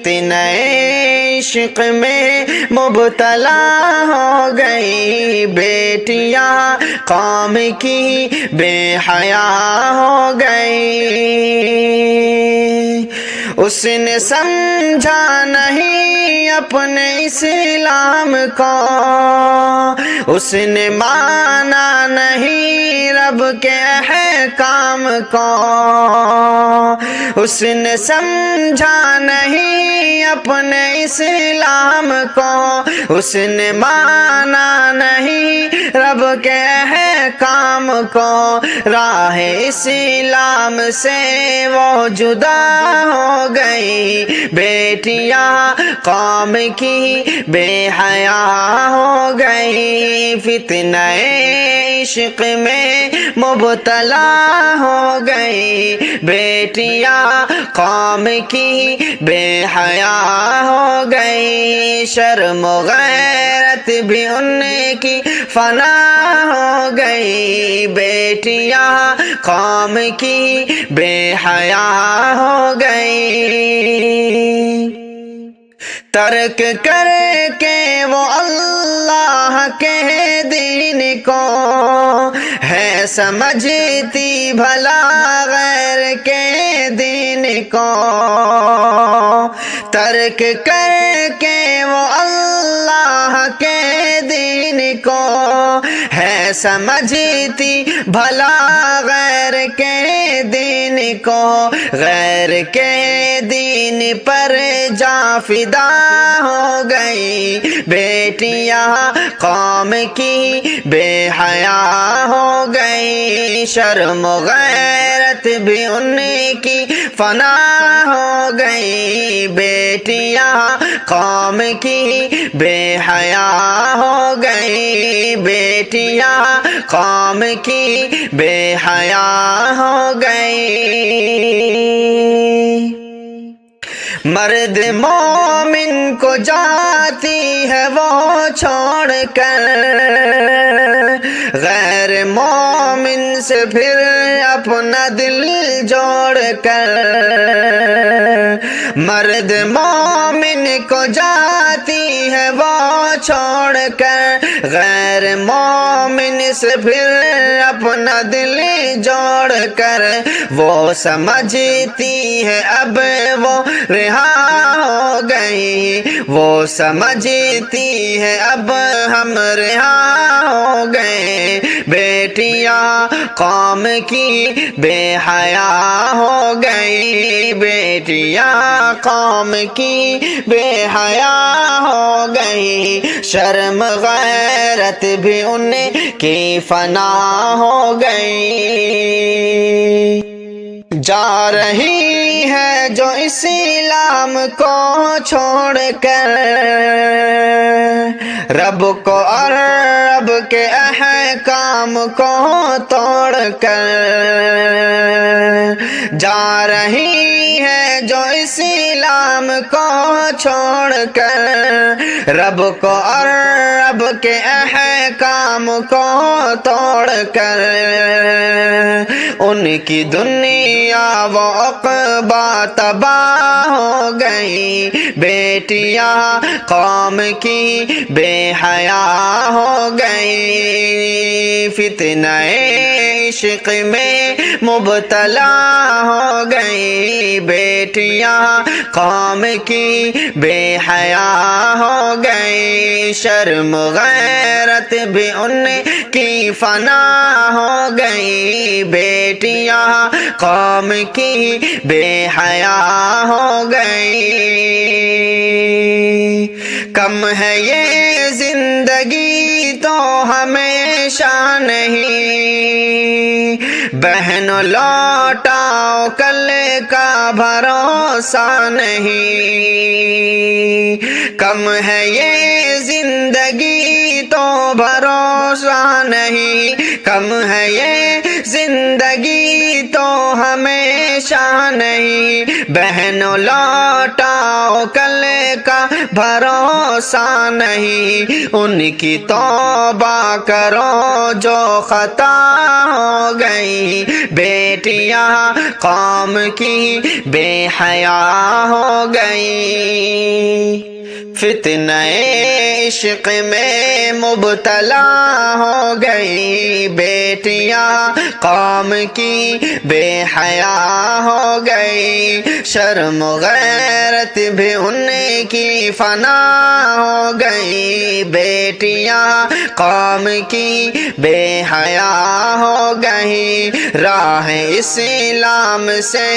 فتنہ عشق میں مبتلا ہو گئی بیٹیاں قوم کی بے حیا ہو گئی۔ اس نے سمجھا نہیں اپنے اسلام کو، اس نے مانا نہیں رب کے احکام کو، اس نے سمجھا نہیں اپنے اسلام کو، اس نے مانا نہیں رب کے احکام کو۔ راہ اسلام سے وہ جدا ہو گئی بیٹیاں قوم کی بے حیا ہو گئی۔ فتنہ عشق میں مبتلا ہو گئی بیٹیاں قوم کی بے حیا ہو گئی۔ شرم و غیرت بھی ان کی فنا ہو گئی بیٹیاں قوم کی بے حیا ہو گئی۔ ترک کر کے وہ اللہ کے دین کو ہے سمجھتی بھلا غیر کے دین کو، ترک کر کے وہ اللہ کے دین کو ہے سمجھتی بھلا غیر کے دین کو، غیر کے دین پر جا فدا ہو گئی بیٹیاں قوم کی بے حیا ہو گئی۔ شرم و غیرت بھی ان کی فنا ہو گئی بیٹیاں قوم کی بے حیا ہو گئی، بیٹیاں قوم کی بے حیا ہو گئی۔ مرد مومن کو جاتی ہے وہ چھوڑ کر، غیر مومن سے پھر اپنا دل جوڑ کر، مرد مومن کو جاتی ہے وہ چھوڑ کر، غیر مومن سے پھر اپنا دل جوڑ کر، وہ سمجھتی ہے اب وہ رہا ہو گئی، وہ سمجھتی ہے اب ہم رہا ہو گئے بیٹیاں قوم کی بے حیا ہو گئی، بیٹیاں قوم کی بے حیا ہو گئی۔ شرم غیرت بھی ان کی فنا ہو گئی۔ جا رہی ہے جو اسلام کو چھوڑ کر، رب کو اور رب کے احکام کو توڑ کر، جا رہی ہے جو اسلام کو چھوڑ کر، رب کو اور رب کے احکام کو توڑ کر، ان کی دنیا وہ عقبہ تباہ ہو گئی بیٹیاں قوم کی بے حیا ہو گئی۔ فتنہ عشق میں مبتلا ہو گئی بیٹیاں قوم کی بے حیا ہو گئی۔ شرم غیرت بھی ان کی فنا ہو گئی بیٹیاں قوم کی بے حیا ہو گئی۔ کم ہے یہ زندگی تو ہمیشہ نہیں، بہنوں لوٹاؤ کل کا بھروسہ نہیں، کم ہے یہ زندگی تو بھروسہ نہیں، کم ہے یہ زندگی تو ہمیشہ نہیں، بہنوں لوٹاؤ کل کا بھروسہ نہیں، ان کی توبہ کرو جو خطا ہو گئی، بیٹیاں قوم کی بے حیا ہو گئی، فتنہ عشق میں مبتلا ہو گئی، بیٹیاں قوم کی بے حیا ہو گئی، شرم غیرت بھی ان کی فنا ہو گئی، بیٹیاں قوم کی بے حیا ہو گئی، راہ اسلام سے